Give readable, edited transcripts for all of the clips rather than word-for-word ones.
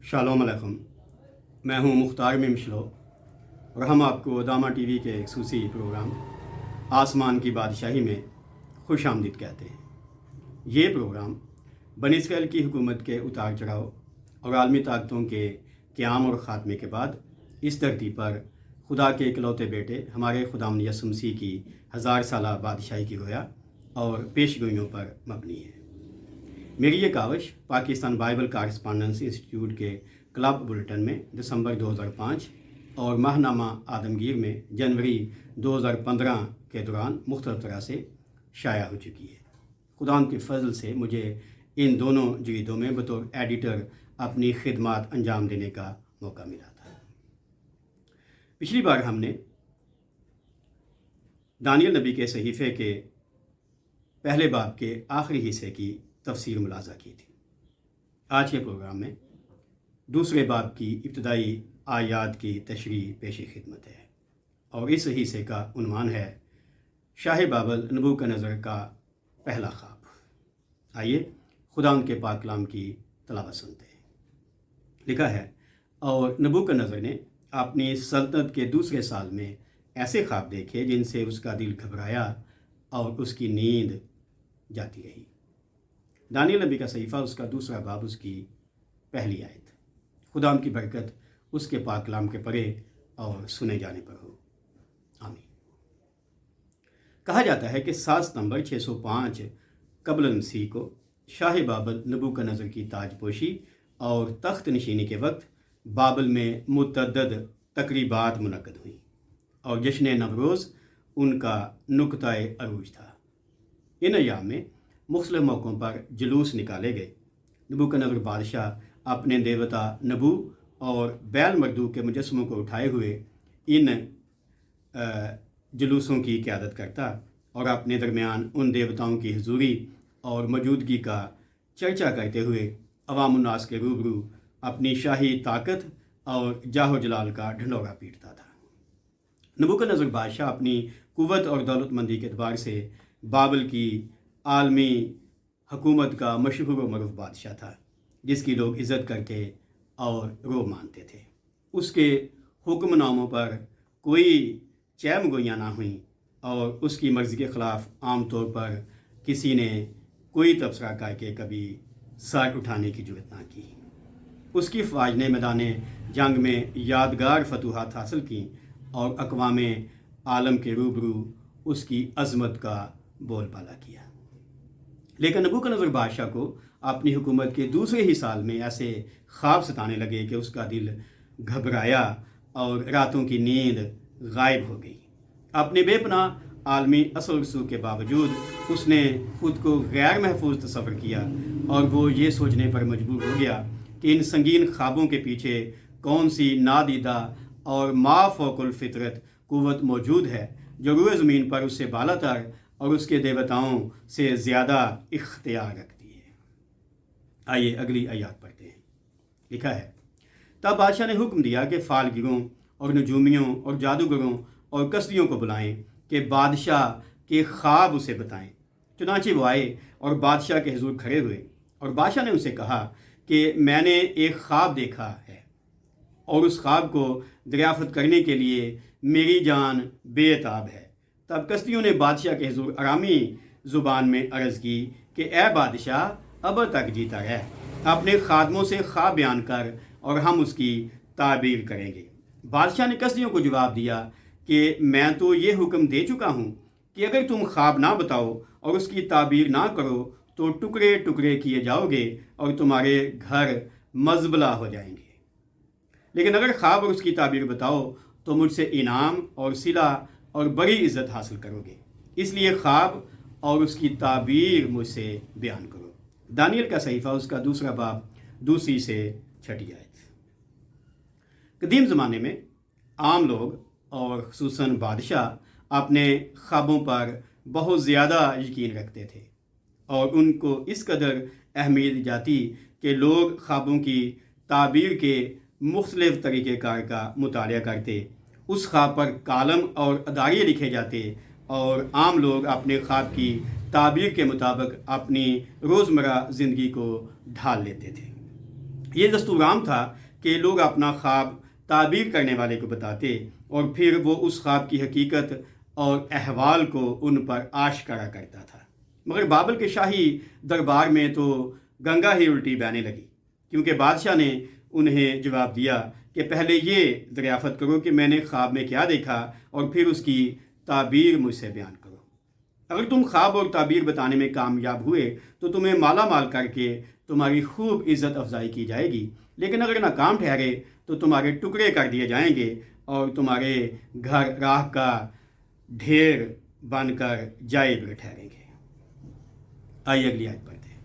Shalom अलैकुम। मैं हूं मुख्तार मिमशलो और हम आपको दामा टीवी के खसूसी प्रोग्राम आसमान की बादशाही में खुश आमदीद कहते हैं। ये प्रोग्राम बनी इसराइल की हुकूमत के उतार चढ़ाव और आलमी ताकतों के क़याम और ख़ात्मे के बाद इस धरती पर खुदा के इकलौते बेटे हमारे खुदावंद यसुह मसीह की 1000 साला बादशाही की रोया और पेशगोइयों पर मबनी है। मेरी ये Kaavish Pakistan Bible correspondence institute के क्लब बुलेटिन में दिसंबर 2005 और माहनामा आदमगीर में जनवरी 2015 के दौरान मुख्तलिफ तरह से शाया हो चुकी है। खुदा के फजल से मुझे इन दोनों जरीदों में बतौर एडिटर अपनी खिदमत अंजाम देने का मौका मिला था। पिछली बार हमने दानियल नबी के सहीफ़े के पहले बाब के आखिरी हिस्से की तफसीर मुलाजा की थी। आज के प्रोग्राम में दूसरे बाब की इब्तदाई आयात की तशरीह पेश खिदमत है और इस हिस्से का उन्वान है शाह बाबल नबूकदनेस्सर का पहला ख्वाब। आइए खुदा उनके पाक कलाम की तलावत सुनते हैं। लिखा है, और नबूकदनेस्सर ने अपनी सल्तनत के दूसरे साल में ऐसे ख्वाब देखे जिनसे उसका दिल घबराया और उसकी नींद जाती रही। दानियल नबी का सहीफ़ा उसका दूसरा बाब उसकी पहली आयत। खुदा की बरकत उसके पाक कलाम के पढ़े और सुने जाने पर हो, आमीन। कहा जाता है कि 7 सितंबर 605 कबल मसीह को शाह बाबल नबूकदनेस्सर की ताजपोशी और तख्त नशीनी के वक्त बाबल में मुतअद्दिद तकरीबात मुनक्कद हुई और जश्न नवरोज़ उनका नुक्ता-ए अरूज था। इन अय्याम में मुख्तलिफ मौक़ों पर जुलूस निकाले गए। नबूकदनेस्सर बादशाह अपने देवता नबू और बैल मर्दूक के मुजस्समों को उठाए हुए इन जुलूसों की क़यादत करता और अपने दरमियान उन देवताओं की हुजूरी और मौजूदगी का चर्चा करते हुए अवामुन्नास के रूबरू अपनी शाही ताकत और जाहो जलाल का ढंढोरा पीटता था। नबूकदनेस्सर बादशाह अपनी कुव्वत और दौलतमंदी के एतबार से बाबल की आलमी हुकूमत का मशहूर व मरूफ बादशाह था, जिसकी लोग इज़्ज़त करते और रो मानते थे। उसके हुक्मनामों पर कोई चैमगोइयाँ ना हुई और उसकी मर्ज़ी के ख़िलाफ़ आम तौर पर किसी ने कोई तबसरा करके कभी सर उठाने की जुर्रत ना की। उसकी फ़ौज ने मैदान जंग में यादगार फतूहात हासिल की और अक़वाम आलम के रूबरू उसकी अज़मत का बोलबाला किया। लेकिन नबूकदनेस्सर बादशाह को अपनी हुकूमत के दूसरे ही साल में ऐसे ख्वाब सताने लगे कि उसका दिल घबराया और रातों की नींद गायब हो गई। अपने बेपनाह आलमी असर रसूख के बावजूद उसने ख़ुद को गैर महफूज तस्वर किया और वो ये सोचने पर मजबूर हो गया कि इन संगीन ख्वाबों के पीछे कौन सी नादीदा और माफ़ौकुल फ़ितरत कुव्वत मौजूद है जो रूए ज़मीन पर उससे बालातर और उसके देवताओं से ज़्यादा इख्तियार रखती है। आइए अगली आयत पढ़ते हैं। लिखा है, तब बादशाह ने हुक्म दिया कि फालगिरों और नजूमियों और जादूगरों और कसदियों को बुलाएं कि बादशाह के ख्वाब उसे बताएं। चुनांचे वो आए और बादशाह के हुजूर खड़े हुए और बादशाह ने उनसे कहा कि मैंने एक ख्वाब देखा है और उस ख्वाब को दरियाफ़त करने के लिए मेरी जान बेताब है। तब कसदियों ने बादशाह के हुजूर अरामी ज़ुबान में अर्ज़ की कि ए बादशाह अब तक जीता है, अपने खादमों से ख्वाब बयान कर और हम उसकी ताबीर करेंगे। बादशाह ने कसदियों को जवाब दिया कि मैं तो ये हुक्म दे चुका हूँ कि अगर तुम ख्वाब ना बताओ और उसकी ताबीर ना करो तो टुकड़े टुकड़े किए जाओगे और तुम्हारे घर मज़बला हो जाएंगे। लेकिन अगर ख्वाब और उसकी ताबीर बताओ तो मुझसे इनाम और सिला और बड़ी इज़्ज़त हासिल करोगे, इसलिए ख्वाब और उसकी ताबीर मुझसे बयान करो। दानियल का सहीफ़ा उसका दूसरा बाब दूसरी से छठी आयत। कदीम ज़माने में आम लोग और खुसूसन बादशाह अपने ख्वाबों पर बहुत ज़्यादा यकीन रखते थे और उनको इस कदर अहमियत दी जाती कि लोग ख्वाबों की ताबीर के मुख्तलिफ़ तरीक़ेकार का मुतालिया करते, उस ख्वाब पर कालम और अदारिये लिखे जाते और आम लोग अपने ख्वाब की ताबीर के मुताबिक अपनी रोज़मर्रा ज़िंदगी को ढाल लेते थे। یہ دستور عام تھا کہ لوگ اپنا خواب تعبیر کرنے والے کو بتاتے اور پھر وہ اس خواب کی حقیقت اور احوال کو ان پر آشکارا کرتا تھا۔ مگر بابل کے شاہی دربار میں تو گنگا ہی الٹی بہنے لگی، کیونکہ بادشاہ نے انہیں جواب دیا کہ پہلے یہ دریافت کرو کہ میں نے خواب میں کیا دیکھا اور پھر اس کی تعبیر مجھ سے بیان کرو۔ اگر تم خواب اور تعبیر بتانے میں کامیاب ہوئے تو تمہیں مالا مال کر کے تمہاری خوب عزت افزائی کی جائے گی، لیکن اگر ناکام ٹھہرے تو تمہارے ٹکڑے کر دیے جائیں گے اور تمہارے گھر راہ کا ڈھیر بن کر جائے ہوئے ٹھہریں گے۔ آئیے اگلی آیت پڑھتے ہیں۔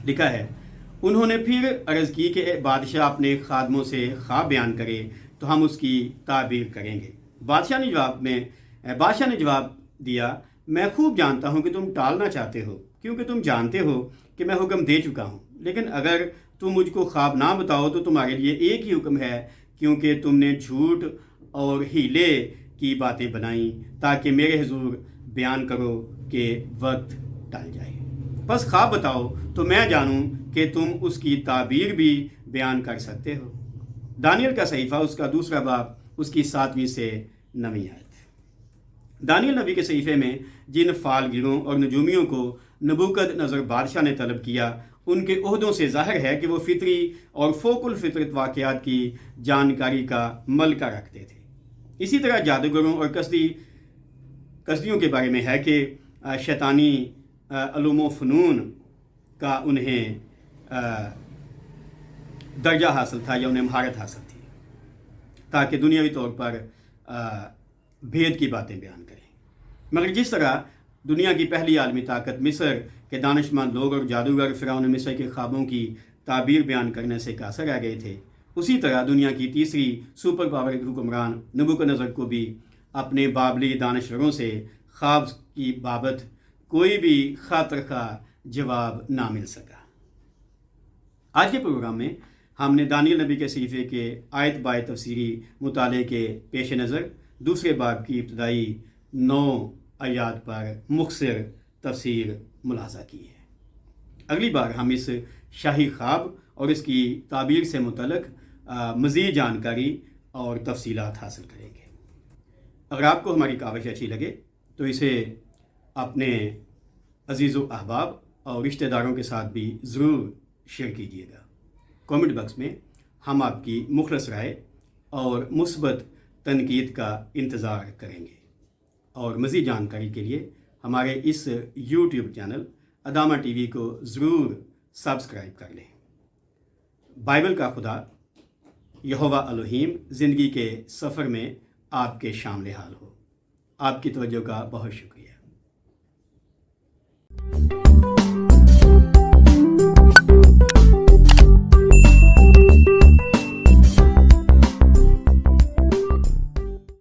لکھا ہے، انہوں نے پھر عرض کی کہ بادشاہ اپنے خادموں سے خواب بیان کرے تو ہم اس کی تعبیر کریں گے۔ بادشاہ نے جواب دیا، میں خوب جانتا ہوں کہ تم ٹالنا چاہتے ہو، کیونکہ تم جانتے ہو کہ میں حکم دے چکا ہوں، لیکن اگر تم مجھ کو خواب نہ بتاؤ تو تمہارے لیے ایک ہی حکم ہے، کیونکہ تم نے جھوٹ اور ہیلے کی باتیں بنائیں تاکہ میرے حضور بیان کرو کہ وقت ٹل جائے۔ بس خواب بتاؤ تو میں جانوں کہ تم اس کی تعبیر بھی بیان کر سکتے ہو۔ دانیل کا صحیفہ، اس کا 2 باب، اس کی 7 سے 9 آیت۔ دانیل نبی کے صحیفے میں جن فالگیروں اور نجومیوں کو نبوکد نظر بادشاہ نے طلب کیا، ان کے عہدوں سے ظاہر ہے کہ وہ فطری اور فوق الفطرت واقعات کی جانکاری کا ملکہ رکھتے تھے۔ اسی طرح جادوگروں اور کسدیوں کے بارے میں ہے کہ شیطانی علوم و فنون کا انہیں درجہ حاصل تھا یا انہیں مہارت حاصل تھی، تاکہ دنیاوی طور پر بھید کی باتیں بیان کریں۔ مگر جس طرح دنیا کی پہلی عالمی طاقت مصر کے دانشمند لوگ اور جادوگر فرعون مصر کے خوابوں کی تعبیر بیان کرنے سے قاصر رہ گئے تھے، اسی طرح دنیا کی تیسری سپر پاور حکمران نبوکدنضر کو بھی اپنے بابلی دانشوروں سے خواب کی بابت کوئی بھی خاطر خواہ جواب نہ مل سکا۔ آج کے پروگرام میں ہم نے دانیل نبی کے صحیفے کے آیت بائے تفسیری مطالعے کے پیش نظر 2 باب کی ابتدائی 9 آیات پر مختصر تفسیر ملاحظہ کی ہے۔ اگلی بار ہم اس شاہی خواب اور اس کی تعبیر سے متعلق مزید جانکاری اور تفصیلات حاصل کریں گے۔ اگر آپ کو ہماری کاوش اچھی لگے تو اسے اپنے عزیز و احباب اور رشتہ داروں کے ساتھ بھی ضرور شیئر کیجیے گا۔ کامنٹ باکس میں ہم آپ کی مخلص رائے اور مثبت تنقید کا انتظار کریں گے، اور مزید جانکاری کے لیے ہمارے اس یوٹیوب چینل ادامہ ٹی وی کو ضرور سبسکرائب کر لیں۔ بائبل کا خدا یہوہ الوہیم زندگی کے سفر میں آپ کے شامل حال ہو۔ آپ کی توجہ کا بہت شکریہ۔